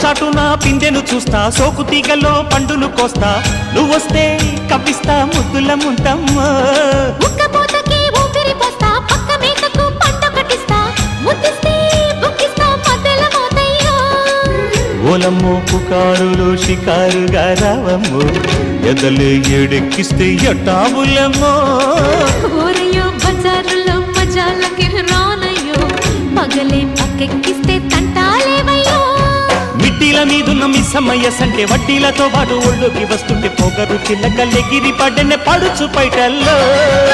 చాటున పిందెను చూస్తా, సోకు తీగలో పండును కోస్తా, నువ్వొస్తే కప్పిస్తా ముద్దుల ముంతమ్మో. ఉక్కపోతకి ఊపిరి పోస్తా, పక్క మేకకు పంట కట్టిస్తా, ముద్దిస్తే బుక్కిస్తా మధ్యల మోతయ్యో. ఓలమ్మో పుకారులో షికారుగా రావమ్మో, ఎదలే ఏడెక్కిస్తే ఎట్టాబులమ్మో. ఊరయ్యో బజారులో మజాలకి రానయ్యో, పగలే పక్కెక్కిస్తే తంటాలేవయ్యో. మిట్టిల మీదున్న మిస్సమ్మయ్య సంటే వడ్డీలతో పాటు ఒళ్ళోకి వస్తుంటే పొగరు చిల్లకల్లెగిరి పడ్డనే పడుచు పైటల్లో.